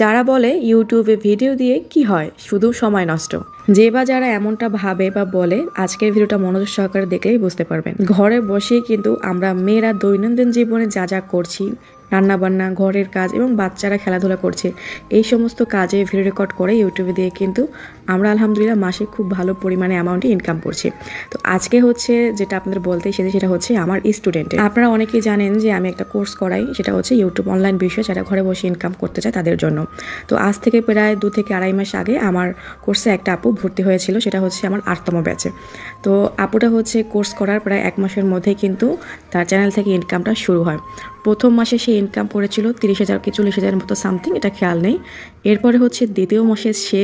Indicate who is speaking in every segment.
Speaker 1: যারা বলে ইউটিউবে ভিডিও দিয়ে কি হয়, শুধু সময় নষ্ট, যে বা যারা এমনটা ভাবে বা বলে আজকের ভিডিওটা মনোযোগ সহকারে দেখলেই বুঝতে পারবেন। ঘরে বসেই কিন্তু আমরা মেয়েরা দৈনন্দিন জীবনে যা যা করছি, রান্নাবান্না, ঘরের কাজ এবং বাচ্চারা খেলাধুলা করছে, এই সমস্ত কাজে ভিডিও রেকর্ড করে ইউটিউবে দিয়ে কিন্তু আমরা আলহামদুলিল্লাহ মাসে খুব ভালো পরিমাণে অ্যামাউন্টে ইনকাম করছি। তো আজকে হচ্ছে যেটা আপনাদের বলতে এসেছি সেটা হচ্ছে আমার স্টুডেন্ট। আপনারা অনেকেই জানেন যে আমি একটা কোর্স করাই, সেটা হচ্ছে ইউটিউব অনলাইন বিষয়, যারা ঘরে বসে ইনকাম করতে চায় তাদের জন্য। তো আজ থেকে প্রায় 2 থেকে আড়াই মাস আগে আমার কোর্সে একটা আপু ভর্তি হয়েছিল, সেটা হচ্ছে আমার 8তম ব্যাচে। তো আপুটা হচ্ছে কোর্স করার প্রায় 1 মাসের মধ্যেই কিন্তু তার চ্যানেল থেকে ইনকামটা শুরু হয়। প্রথম মাসে সে ইনকাম করেছিল 30,000 কি 40,000 মতো সামথিং, এটা খেয়াল নেই। এরপরে হচ্ছে দ্বিতীয় মাসে সে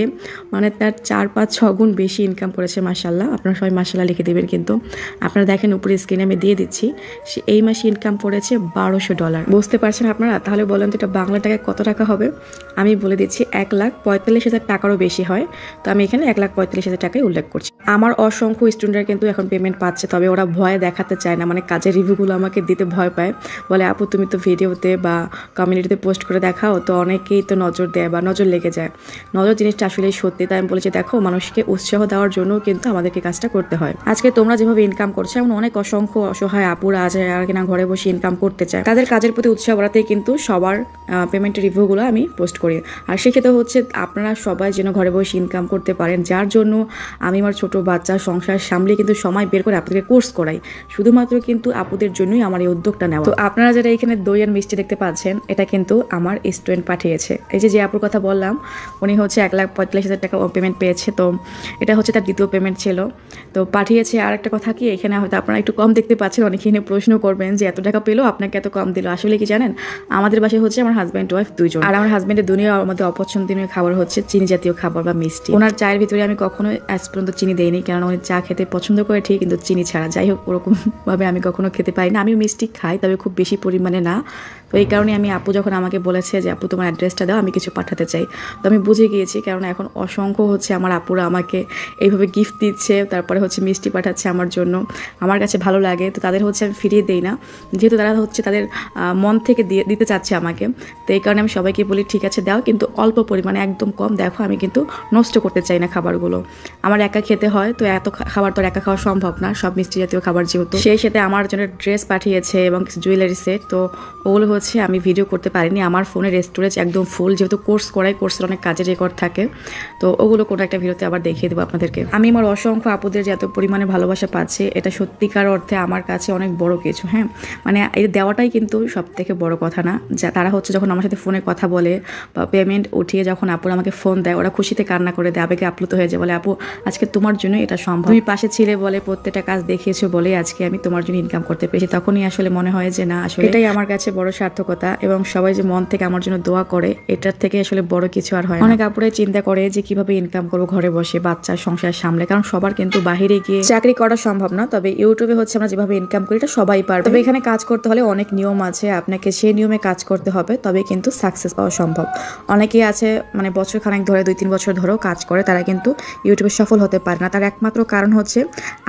Speaker 1: মানে তার 4-5-6 গুণ বেশি ইনকাম করেছে। মাশাল্লাহ, আপনারা সবাই মাশাল্লাহ লিখে দেবেন। কিন্তু আপনারা দেখেন উপরে স্ক্রিনে আমি দিয়ে দিচ্ছি, সে এই মাসে ইনকাম করেছে $1200। বুঝতে পারছেন আপনারা? তাহলে বলেন তো এটা বাংলা টাকায় কত টাকা হবে? আমি বলে দিচ্ছি 1,45,000 টাকারও বেশি হয়। তো আমি এখানে 1,45,000 টাকায় উল্লেখ করছি। আমার অসংখ্য স্টুডেন্টরা কিন্তু এখন পেমেন্ট পাচ্ছে, তবে ওরা ভয়ে দেখাতে চায় না, মানে কাজের রিভিউগুলো আমাকে দিতে ভয় পায়। বলে আপু তুমি তো ভিডিওতে বা কমিউনিটিতে পোস্ট করে দেখাও, তো অনেকেই তো নজর দেয় বা নজর লেগে যায়। নজর জিনিসটা আসলে সত্যি, তাই আমি বলেছি দেখো মানুষকে উৎসাহ দেওয়ার জন্য কিন্তু আমাদেরকে কাজটা করতে হয়। আজকে তোমরা যেভাবে ইনকাম করছো, এমন অনেক অসংখ্য অসহায় আপুরা আছে যারা কিনা ঘরে বসে ইনকাম করতে চায়। তাদের কাজের প্রতি উৎসাহ বাড়াতেই কিন্তু সবার পেমেন্টের রিভিউগুলো আমি পোস্ট করি। আর সেক্ষেত্রে হচ্ছে আপনারা সবাই যেন ঘরে বসে ইনকাম করতে পারেন, যার জন্য আমি আমার ছোট বাচ্চা সংসার সামলে কিন্তু সময় বের করে আপনাদেরকে কোর্স করাই। শুধুমাত্র কিন্তু আপুদের জন্যই আমার এই উদ্যোগটা নেওয়া। তো আপনারা যারা এখানে দই আর মিষ্টি দেখতে পাচ্ছেন, এটা কিন্তু আমার স্টুডেন্ট পাঠিয়েছে। এই যে আপুর কথা বললাম, উনি হচ্ছে 1,45,000 টাকা পেমেন্ট পেয়েছে। তো এটা হচ্ছে তার দ্বিতীয় পেমেন্ট ছিল, তো পাঠিয়েছে। আর একটা কথা কি, এখানে হয়তো আপনারা একটু কম দেখতে পাচ্ছেন, অনেকে এখানে প্রশ্ন করবেন যে এত টাকা পেলো, আপনাকে এত কম দিল। আসলে কি জানেন, আমাদের বাসায় হচ্ছে আমার হাজব্যান্ড ওয়াইফ দুইজন, আর আমার হাজব্যান্ডের দুনিয়ার মধ্যে অপছন্দনীয় খাবার হচ্ছে চিনি জাতীয় খাবার বা মিষ্টি। ওনার চায়ের ভিতরে আমি কখনো আজ পর্যন্ত চিনি দেইনি, কেননা উনি চা খেতে পছন্দ করে ঠিক, কিন্তু চিনি ছাড়া। যাই হোক, ওরকম ভাবে আমি কখনো খেতে পারি না। আমিও মিষ্টি খাই, তবে খুব বেশি পরিমাণে না। তো এই কারণে আমি আপু যখন আমাকে বলেছে যে আপু তোমার অ্যাড্রেসটা দাও, আমি কিছু পাঠাতে চাই, তো আমি বুঝে গিয়েছি। কারণ এখন অসংখ্য হচ্ছে আমার আপুরা আমাকে এইভাবে গিফট দিচ্ছে, তারপরে হচ্ছে মিষ্টি পাঠাচ্ছে আমার জন্য। আমার কাছে ভালো লাগে, তো তাদের হচ্ছে আমি ফিরিয়ে দেই না, যেহেতু তারা হচ্ছে তাদের মন থেকে দিতে চাচ্ছে আমাকে। তো এই কারণে আমি সবাইকে বলি ঠিক আছে দাও, কিন্তু অল্প পরিমাণে, একদম কম। দেখো আমি কিন্তু নষ্ট করতে চাই না খাবারগুলো, আমার একা খেতে হয়, তো এত খাবার তো একা খাওয়া সম্ভব না, সব মিষ্টি জাতীয় খাবার যেহেতু। সেই সাথে আমার জন্য ড্রেস পাঠিয়েছে এবং কিছু জুয়েলারি সেট। তো ওগুলো হচ্ছে আমি ভিডিও করতে পারিনি, আমার ফোনের স্টোরেজ একদম ফুল, যেহেতু কোর্স করাই, কোর্সের অনেক কাজের রেকর্ড থাকে। তো ওগুলো কোনো একটা ভিডিওতে আবার দেখিয়ে দেবো আপনাদেরকে। আমি আমার অসংখ্য আপুদের যে এত পরিমাণে ভালোবাসা পাচ্ছি, এটা সত্যিকার অর্থে আমার কাছে অনেক বড় কিছু। হ্যাঁ, মানে এই দেওয়াটাই কিন্তু সব থেকে বড় কথা না। যা তারা হচ্ছে যখন আমার সাথে ফোনে কথা বলে বা পেমেন্ট উঠিয়ে যখন আপুরা আমাকে ফোন দেয়, ওরা খুশিতে কান্না করে দেয়, আবেগে আপ্লুত হয়ে যায়, বলে আপু আজকে তোমার জন্য এটা সম্ভব, তুমি পাশে ছিলে বলে, প্রত্যেকটা কাজ দেখিয়েছো বলে আজকে আমি তোমার জন্য ইনকাম করতে পেরেছি। তখনই আসলে মনে হয় যে না, আসলে এটাই আমার কাছে বড় সার্থকতা। এবং সবাই যে মন থেকে আমার জন্য দোয়া করে, এটার থেকে আসলে বড় কিছু আর হয় না। অনেক আপুরাই চিন্তা করে যে কিভাবে ইনকাম করবো ঘরে বসে বাচ্চা সংসার সামলে, কারণ সবার কিন্তু বাহিরে গিয়ে চাকরি করা সম্ভব না। তবে ইউটিউবে হচ্ছে আমরা যেভাবে ইনকাম করি এটা সবাই পারবে। তবে এখানে কাজ করতে হলে অনেক নিয়ম আছে, আপনাকে সেই নিয়মে কাজ করতে হবে, তবে কিন্তু সাকসেস পাওয়া সম্ভব। অনেকেই আছে মানে বছর খানেক ধরে, 2-3 বছর ধরেও কাজ করে, তারা কিন্তু ইউটিউবে সফল হতে পারে না। তার একমাত্র কারণ হচ্ছে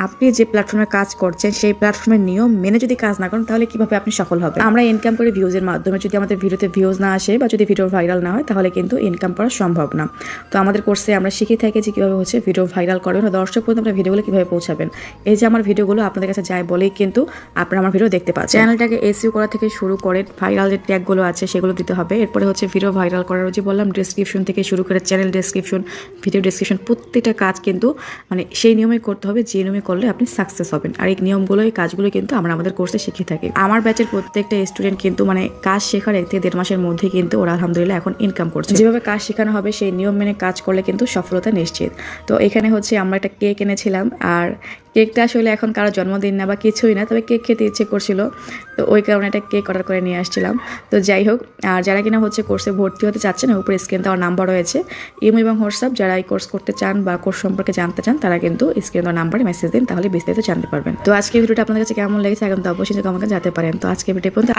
Speaker 1: আপনি যে প্ল্যাটফর্মে কাজ করছেন সেই প্ল্যাটফর্মের নিয়ম মেনে যদি কাজ না করেন, তাহলে কিভাবে আপনি সফল হবেন। আমরা ইনকাম করি ভিউজের মাধ্যমে, যদি আমাদের ভিডিওতে ভিউজ না আসে বা যদি ভিডিও ভাইরাল না হয়, তাহলে কিন্তু ইনকাম করা সম্ভব না। তো আমাদের কোর্সে আমরা শিখে থাকি যে কীভাবে হচ্ছে ভিডিও ভাইরাল করবেন, দর্শক পর্যন্ত আপনার ভিডিওগুলো কীভাবে পৌঁছাবেন। এই যে আমার ভিডিওগুলো আপনাদের কাছে যায় বলেই কিন্তু আপনারা আমার ভিডিও দেখতে পাচ্ছেন। চ্যানেলটাকে এসইও করা থেকে শুরু করে ভাইরাল যে ট্যাগগুলো আছে সেগুলো দিতে হবে। এরপরে হচ্ছে ভিডিও ভাইরাল করার যে বললাম, ডেসক্রিপশন থেকে শুরু করে চ্যানেল ডেসক্রিপশন, ভিডিও ডেসক্রিপশন, প্রত্যেকটা কাজ কিন্তু মানে সেই নিয়মে করতে হবে, যে নিয়মে করলে আপনি সাকসেস হবেন। আর এই নিয়মগুলো, এই কাজগুলো কিন্তু আমরা আমাদের কোর্সে শিখে থাকি। আমার ব্যাচের প্রত্যেকটা স্টুডেন্ট কিন্তু মানে কাজ শেখার 1 থেকে 1.5 মাসের মধ্যে কিন্তু ওরা আলহামদুলিল্লাহ এখন ইনকাম করছে। যেভাবে কাজ শেখানো হবে সেই নিয়ম মেনে কাজ করলে কিন্তু সফলতা নিশ্চিত। তো এখানে হচ্ছে আমরা একটা কেক এনেছিলাম, আর কেকটা আসলে এখন কারো জন্মদিন না বা কিছুই না, তবে কেক খেতে ইচ্ছে করছিল, তো ওই কারণে একটা কেক অর্ডার করে নিয়ে আসছিলাম। তো যাই হোক, আর যারা কিনা হচ্ছে কোর্সে ভর্তি হতে চাচ্ছেন, উপরে স্ক্রিনে দেওয়ার নাম্বার রয়েছে, ইমো এবং হোয়াটসঅ্যাপ, যারা এই কোর্স করতে চান বা কোর্স সম্পর্কে জানতে চান, তারা কিন্তু স্ক্রিনে দেওয়ার নাম্বারে মেসেজ দিন, তাহলে বিস্তারিত জানতে পারবেন। তো আজকে ভিডিওটা আপনাদের কাছে কেমন লেগেছে এখন তো অবশ্যই আমাকে জানতে পারেন। তো আজকে ভিডিও পর্যন্ত।